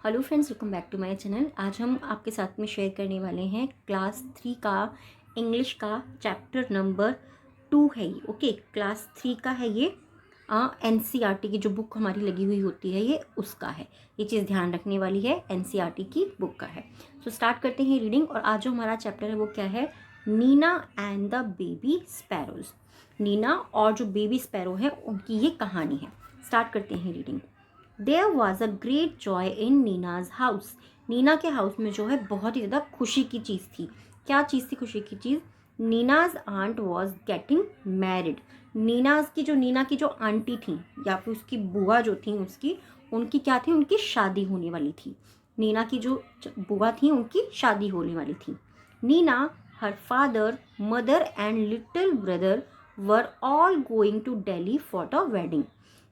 Hello friends, welcome back to my channel. आज हम आपके साथ में शेयर करने वाले हैं क्लास 3 का इंग्लिश का चैप्टर नंबर 2 है ये। ओके, क्लास 3 का है ये। एनसीईआरटी की जो बुक हमारी लगी हुई होती है ये उसका है। ये चीज़ ध्यान रखने वाली है, एनसीईआरटी की बुक का है। सो स्टार्ट करते हैं रीडिंग। और आज जो हमारा चैप्टर है वो क्या है? Neena and the baby sparrows. Nina और जो बेबी स्पैरो है उनकी ये कहानी है। स्टार्ट करते हैं reading. There was a great joy in Nina's house. Nina के हाउस में जो है बहुत ही ज़्यादा खुशी की चीज़ थी। क्या चीज़ थी खुशी की चीज़? Nina's aunt was getting married. Nina की जो आंटी थी या फिर उसकी बुआ जो थी उनकी क्या थी? उनकी शादी होने वाली थी। नीना की जो बुआ थी उनकी शादी होने वाली थी। Nina, her father, mother and little brother were all going to Delhi for the wedding.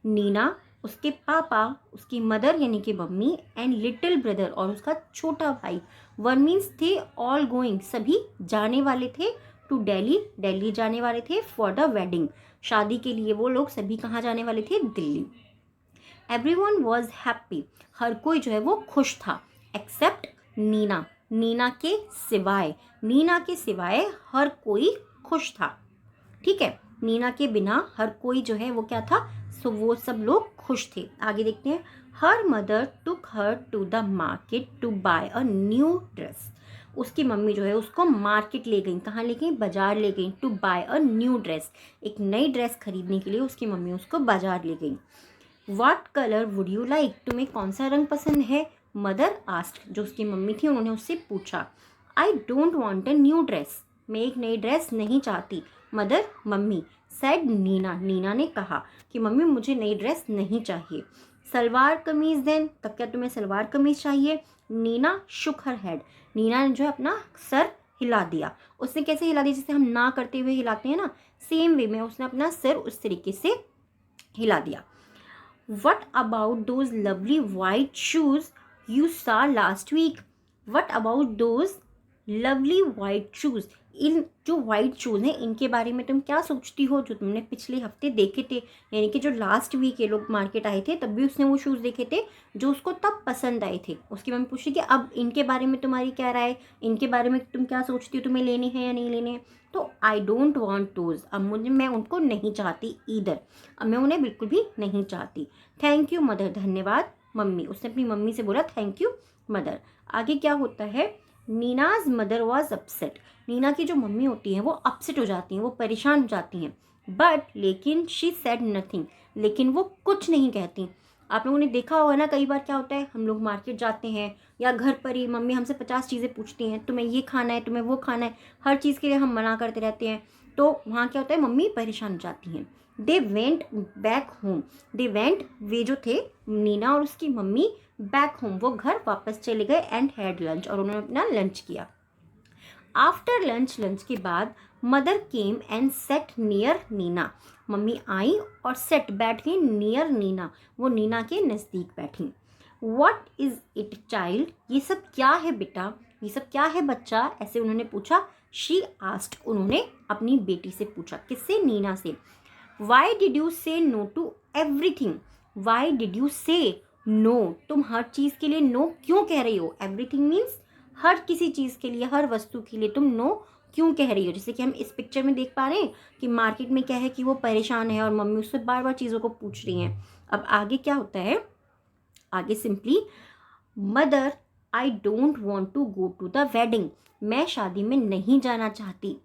Nina, उसके पापा, उसकी मदर यानी कि मम्मी एंड लिटिल ब्रदर और उसका छोटा भाई, वन मीन्स थे ऑल गोइंग, सभी जाने वाले थे टू दिल्ली जाने वाले थे फॉर द वेडिंग, शादी के लिए। वो लोग सभी कहाँ जाने वाले थे? दिल्ली। एवरीवन वॉज हैप्पी, हर कोई जो है वो खुश था, एक्सेप्ट नीना, नीना के सिवाय हर कोई खुश था। ठीक है, नीना के बिना हर कोई जो है वो क्या था? सो वो सब लोग खुश थे। आगे देखते हैं। Her mother took her to the market to buy a new dress. उसकी मम्मी जो है उसको मार्केट ले गई। कहाँ ले गई? बाजार ले गई। To buy a new dress, एक नई ड्रेस खरीदने के लिए उसकी मम्मी उसको बाजार ले गई। What colour would you like? तुम्हें कौन सा रंग पसंद है? मदर आस्क्ड, जो उसकी मम्मी थी उन्होंने उससे पूछा। I don't want a new dress, मैं एक नई ड्रेस नहीं चाहती। मदर, मम्मी। सैड नीना, नीना ने कहा कि मम्मी मुझे नई ड्रेस नहीं चाहिए। सलवार कमीज देन, तब क्या तुम्हें सलवार कमीज चाहिए? नीना शुक हर हेड, नीना ने जो है अपना सर हिला दिया। उसने कैसे हिला दिया? जैसे हम ना करते हुए हिलाते हैं ना, सेम वे में उसने अपना सिर उस तरीके से हिला दिया। What about those lovely white shoes you saw last week? What about those lovely white shoes? इन जो वाइट शूज़ हैं इनके बारे में तुम क्या सोचती हो, जो तुमने पिछले हफ्ते देखे थे? यानी कि जो लास्ट वीक ये लोग मार्केट आए थे तब भी उसने वो शूज़ देखे थे जो उसको तब पसंद आए थे। उसकी मम्मी पूछ रही कि अब इनके बारे में तुम्हारी क्या राय है, इनके बारे में तुम क्या सोचती हो, तुम्हें लेने हैं या नहीं लेने हैं? तो आई डोंट वॉन्ट दोज, अब मैं उनको नहीं चाहती ईदर, अब मैं उन्हें बिल्कुल भी नहीं चाहती। थैंक यू मदर, धन्यवाद मम्मी। उसने अपनी मम्मी से बोला थैंक यू मदर। आगे क्या होता है? Nina's mother was upset. Nina की जो मम्मी होती हैं वो अपसेट हो जाती हैं, वो परेशान हो जाती हैं। बट लेकिन शी सेड नथिंग, लेकिन वो कुछ नहीं कहती। आप लोगों ने देखा होगा ना, कई बार क्या होता है, हम लोग मार्केट जाते हैं या घर पर ही मम्मी हमसे 50 चीज़ें पूछती हैं, तुम्हें ये खाना है, तुम्हें वो खाना है, हर चीज़ के लिए हम मना करते रहते हैं। तो वहाँ क्या होता है? मम्मी परेशान हो जाती हैं। दे वेंट बैक होम, वे जो थे नीना और उसकी मम्मी, बैक होम, वो घर वापस चले गए एंड हैड लंच, और उन्होंने अपना लंच किया। आफ्टर लंच के बाद mother came and sat near Nina, mummy आई और सेट बैठ गई नियर नीना, वो नीना के नज़दीक बैठी। What is it child? ये सब क्या है बेटा, ये सब क्या है बच्चा? ऐसे उन्होंने पूछा। शी आस्क्ड, उन्होंने अपनी बेटी से पूछा। किससे? नीना से। Why did you say no to everything? Why did you say no, तुम हर चीज़ के लिए नो क्यों कह रही हो? एवरीथिंग मीन्स हर किसी चीज़ के लिए, हर वस्तु के लिए तुम नो क्यों कह रही हो? जैसे कि हम इस पिक्चर में देख पा रहे हैं कि मार्केट में क्या है कि वो परेशान है और मम्मी उससे बार बार चीज़ों को पूछ रही हैं। अब आगे क्या होता है? आगे simply, mother I don't want to go to the wedding, मैं शादी में नहीं जाना चाहती।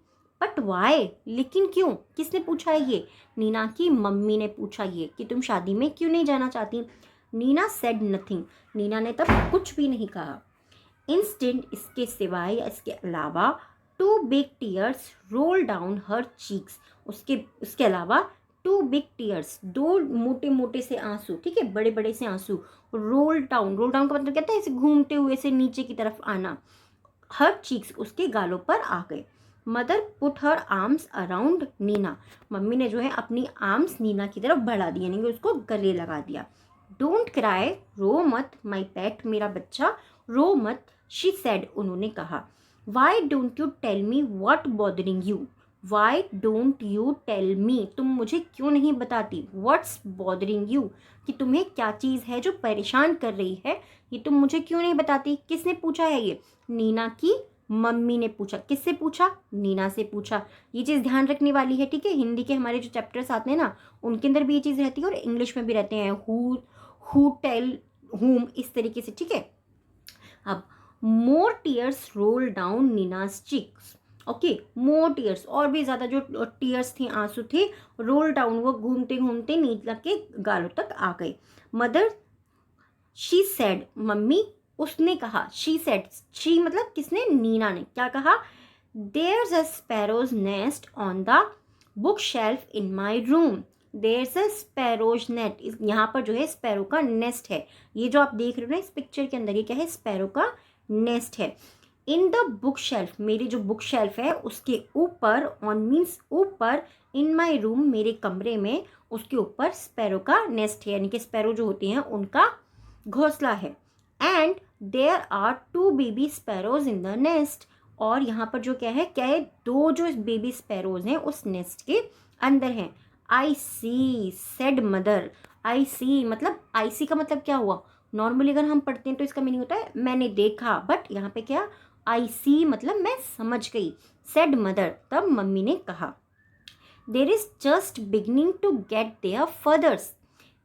बट वाई, लेकिन क्यों? किसने पूछा है ये? नीना की मम्मी ने पूछा ये कि तुम शादी में क्यों नहीं जाना चाहती। नीना सेड नथिंग, नीना ने तब कुछ भी नहीं कहा। इंस्टेंट, इसके सिवाय या इसके अलावा, two big tears roll down her cheeks, उसके अलावा टू बिग टीयर्स, दो मोटे मोटे से आंसू, ठीक है, बड़े बड़े से आंसू, रोल डाउन का मतलब कहता है ऐसे घूमते हुए से नीचे की तरफ आना, हर चीक्स, उसके गालों पर आ गए। Mother put her arms around Nina, मम्मी ने जो है अपनी आर्म्स नीना की तरफ बढ़ा दी, यानी कि उसको गले लगा दिया। डोंट क्राई, रो मत, माई पेट, मेरा बच्चा, रो मत, शी सेड, उन्होंने कहा। Why don't you tell me what bothering you, why don't you tell me, तुम मुझे क्यों नहीं बताती, व्हाट्स बॉदरिंग यू, कि तुम्हें क्या चीज़ है जो परेशान कर रही है, ये तुम मुझे क्यों नहीं बताती। किसने पूछा है ये, नीना की मम्मी ने पूछा। किससे पूछा, नीना से पूछा। ये चीज़ ध्यान रखने वाली है, ठीक है। हिंदी के हमारे जो चैप्टर्स आते हैं ना, उनके अंदर भी ये चीज़ रहती है और इंग्लिश में भी रहते हैं, हु टेल हुम, इस तरीके से, ठीक है। अब more tears roll down Nina's cheeks, okay, more tears, और भी ज़्यादा जो टीयर्स थे, आंसू थे, रोल डाउन, वो घूमते घूमते नीला के गालों तक आ गए। मदर शी सेड, मम्मी उसने कहा, शी सेड, शी मतलब किसने, नीना ने क्या कहा, there's a sparrows nest on the book shelf in my room, there's a sparrows net, यहाँ पर जो है स्पैरो का नेस्ट है। ये जो आप देख रहे हो ना इस पिक्चर के अंदर, ये क्या है, स्पैरो का नेस्ट है। इन द बुक शेल्फ, मेरी जो बुक शेल्फ है उसके ऊपर, ऑन मीन्स ऊपर, इन माई रूम मेरे कमरे में, उसके ऊपर स्पैरो का नेस्ट है, यानी कि स्पैरो जो होती हैं उनका घोंसला है। And there are 2 baby sparrows in the nest, और यहाँ पर जो क्या है, 2 जो बेबी स्पैरोज हैं उस नेस्ट के अंदर हैं। आई सी सेड मदर, आई सी मतलब, आई सी का मतलब क्या हुआ, नॉर्मली अगर हम पढ़ते हैं तो इसका मीनिंग होता है मैंने देखा, बट यहाँ पे क्या, आई सी मतलब मैं समझ गई। सेड मदर, तब मम्मी ने कहा, there is just beginning to get their feathers,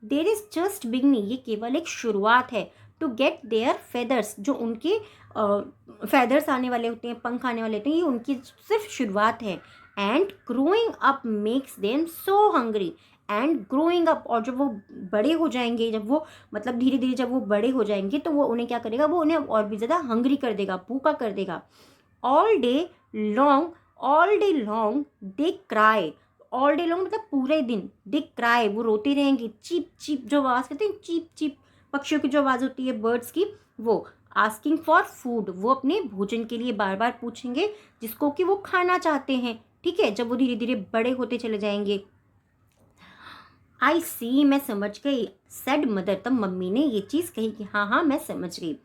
there is just beginning, ये केवल एक शुरुआत है, टू गेट देयर फेदर्स, जो उनके फेदर्स आने वाले होते हैं, पंख आने वाले होते हैं, ये उनकी सिर्फ शुरुआत है। And growing up makes them so hungry, and growing up, और जब वो बड़े हो जाएंगे, जब वो मतलब धीरे धीरे जब वो बड़े हो जाएंगे तो वो उन्हें क्या करेगा, वो उन्हें और भी ज़्यादा हंग्री कर देगा, भूखा कर देगा। All day long, all day long they cry, all day long मतलब पूरे दिन, दे क्राई वो रोते रहेंगे, चीप चीप जो आवाज़ करते हैं, चीप चीप पक्षियों की जो आवाज़ होती है बर्ड्स की, वो आस्किंग फॉर फूड, वो अपने भोजन के लिए बार बार पूछेंगे जिसको कि वो खाना चाहते हैं, ठीक है, जब वो धीरे धीरे बड़े होते चले जाएंगे। आई सी, मैं समझ गई। सेड मदर, तब मम्मी ने ये चीज़ कही कि हाँ हाँ मैं समझ गई।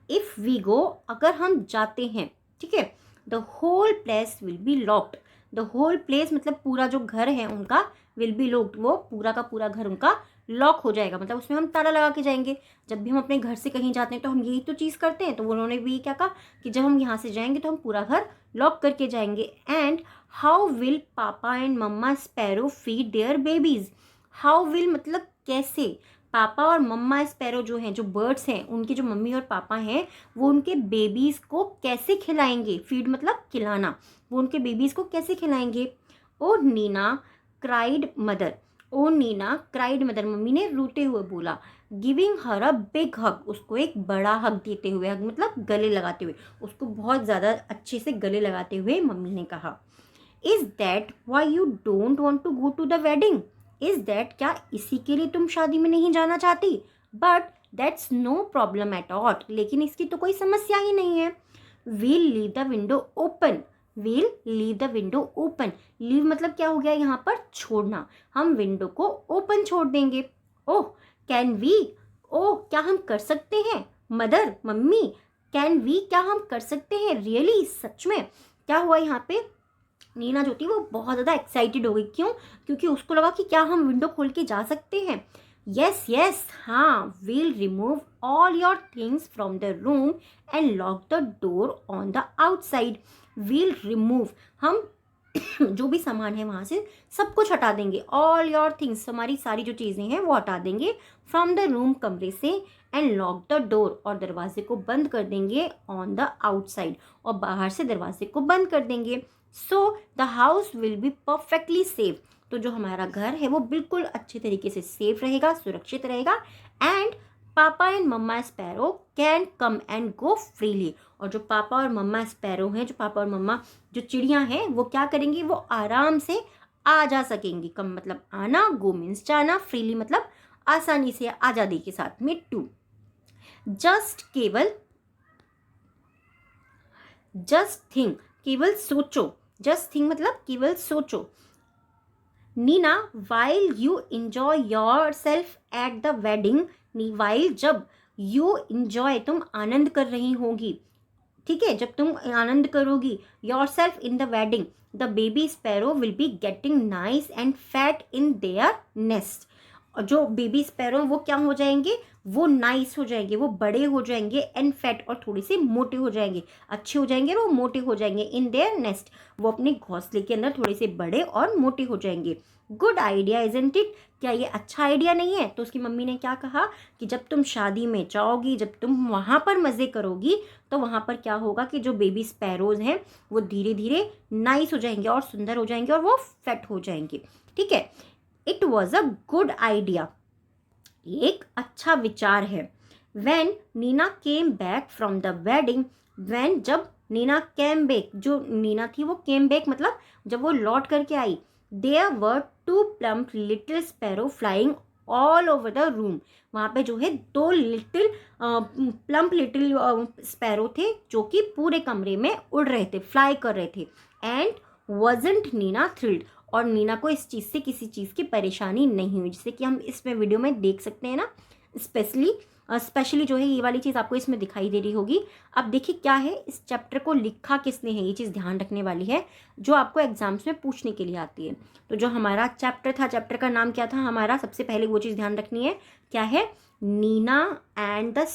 इफ़ वी गो, अगर हम जाते हैं, ठीक है, the whole place will be locked, the whole place मतलब पूरा जो घर है उनका, विल बी लॉक्ड, वो पूरा का पूरा घर उनका लॉक हो जाएगा, मतलब उसमें हम ताला लगा के जाएंगे। जब भी हम अपने घर से कहीं जाते हैं तो हम यही तो चीज़ करते हैं, तो उन्होंने भी क्या कहा कि जब हम यहाँ से जाएंगे तो हम पूरा घर लॉक करके जाएंगे। And how will papa and mamma sparrow feed their babies, how will मतलब कैसे, पापा और मम्मा स्पैरो जो हैं, जो बर्ड्स हैं, उनके जो मम्मी और पापा हैं, वो उनके बेबीज़ को कैसे खिलाएंगे, फीड मतलब खिलाना, वो उनके बेबीज़ को कैसे खिलाएंगे। ओ नीना क्राइड मदर, ओ नीना क्राइड मदर, मम्मी ने रोते हुए बोला। गिविंग हर अ बिग हग, उसको एक बड़ा हग देते हुए, हग मतलब गले लगाते हुए, उसको बहुत ज़्यादा अच्छे से गले लगाते हुए मम्मी ने कहा, is that why you don't want to go to the wedding, is that क्या इसी के लिए तुम शादी में नहीं जाना चाहती, but that's no problem at all, लेकिन इसकी तो कोई समस्या ही नहीं है। We'll leave the window open, we'll leave the window open, leave मतलब क्या हो गया यहाँ पर, छोड़ना, हम विंडो को ओपन छोड़ देंगे। ओह कैन वी, ओह क्या हम कर सकते हैं, मदर मम्मी, कैन वी क्या हम कर सकते हैं, रियली सच में। क्या हुआ यहाँ पे, नीना जो थी वो बहुत ज़्यादा एक्साइटेड हो गई, क्यों, क्योंकि उसको लगा कि क्या हम विंडो खोल के जा सकते हैं। यस यस, हाँ, will remove all your things from the room and lock the door on the outside, will remove, हम जो भी सामान है वहाँ से सब कुछ हटा देंगे, ऑल योर थिंग्स, हमारी सारी जो चीज़ें हैं वो हटा देंगे, फ्रॉम द रूम कमरे से, एंड लॉक द डोर, और दरवाजे को बंद कर देंगे, ऑन द आउटसाइड, और बाहर से दरवाजे को बंद कर देंगे। So the house will be perfectly safe, तो जो हमारा घर है वो बिल्कुल अच्छे तरीके से सेफ रहेगा, सुरक्षित रहेगा। And papa and mamma sparrow can come and go freely, और जो पापा और मम्मा स्पैरो हैं, जो पापा और मम्मा जो चिड़ियाँ हैं, वो क्या करेंगी, वो आराम से आ जा सकेंगी। कम मतलब आना, गो मीन्स जाना, फ्रीली मतलब आसानी से, आज़ादी के साथ में, टू। जस्ट केवल, जस्ट थिंक, केवल सोचो, जस्ट थिंक मतलब केवल सोचो। Neena while you enjoy yourself at the wedding, while जब, यू इंजॉय तुम आनंद कर रही होगी, ठीक है, जब तुम आनंद करोगी your self in the wedding, the baby sparrow will be getting nice and fat in their nest. जो बेबी स्पैरो वो क्या हो जाएंगे, वो नाइस हो जाएंगे, वो बड़े हो जाएंगे, एंड फैट और थोड़े से मोटे हो जाएंगे, अच्छे हो जाएंगे, वो मोटे हो जाएंगे, इन देयर नेस्ट, वो अपने घोंसले के अंदर थोड़े से बड़े और मोटे हो जाएंगे। गुड आइडिया इजंट इट, क्या ये अच्छा आइडिया नहीं है? तो उसकी मम्मी ने क्या कहा कि जब तुम शादी में जाओगी, जब तुम वहाँ पर मज़े करोगी, तो वहाँ पर क्या होगा कि जो बेबी स्पैरोज हैं वो धीरे धीरे नाइस हो जाएंगे और सुंदर हो जाएंगे और वो फैट हो जाएंगे। ठीक है, it was a good idea, एक अच्छा विचार है। When Neena came back from the wedding, when जब नीना केम बैक, जो नीना थी वो केम बैक मतलब जब वो लौट करके आई, there were two plump little sparrow flying all over the room. वहाँ पे जो है दो लिटिल प्लम्प लिटिल स्पैरो थे जो कि पूरे कमरे में उड़ रहे थे, फ्लाई कर रहे थे। एंड वॉजंट नीना थ्रिल्ड, और नीना को इस चीज़ से किसी चीज़ की परेशानी नहीं हुई, जैसे कि हम इसमें वीडियो में देख सकते हैं ना। स्पेशली जो है ये वाली चीज़ आपको इसमें दिखाई दे रही होगी। अब देखिए क्या है, इस चैप्टर को लिखा किसने है, ये चीज़ ध्यान रखने वाली है जो आपको एग्जाम्स में पूछने के लिए आती है। तो जो हमारा चैप्टर था, चैप्टर का नाम क्या था हमारा, सबसे पहले वो चीज़ ध्यान रखनी है, क्या है, Neena and the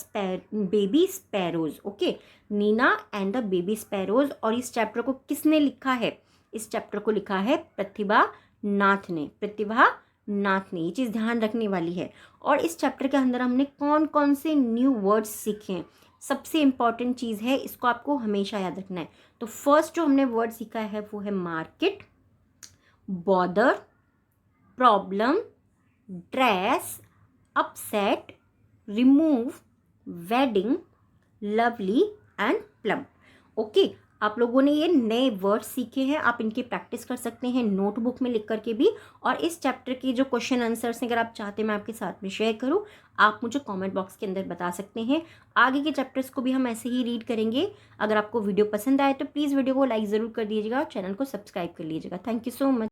baby sparrows. Okay, Neena and the baby sparrows. और इस चैप्टर को किसने लिखा है, इस चैप्टर को लिखा है प्रतिभा नाथ ने, प्रतिभा नाथ ने, ये चीज़ ध्यान रखने वाली है। और इस चैप्टर के अंदर हमने कौन कौन से न्यू वर्ड्स सीखे हैं, सबसे इंपॉर्टेंट चीज़ है, इसको आपको हमेशा याद रखना है। तो फर्स्ट जो हमने वर्ड सीखा है वो है market, bother, problem, dress, upset, remove, wedding, lovely and plum. Okay, आप लोगों ने ये नए वर्ड सीखे हैं, आप इनकी प्रैक्टिस कर सकते हैं नोटबुक में लिख करके भी। और इस चैप्टर के जो क्वेश्चन आंसर्स हैं अगर आप चाहते हैं मैं आपके साथ में शेयर करूं, आप मुझे कमेंट बॉक्स के अंदर बता सकते हैं। आगे के चैप्टर्स को भी हम ऐसे ही रीड करेंगे। अगर आपको वीडियो पसंद आए तो प्लीज़ वीडियो को लाइक ज़रूर कर दीजिएगा और चैनल को सब्सक्राइब कर लीजिएगा। Thank you so much.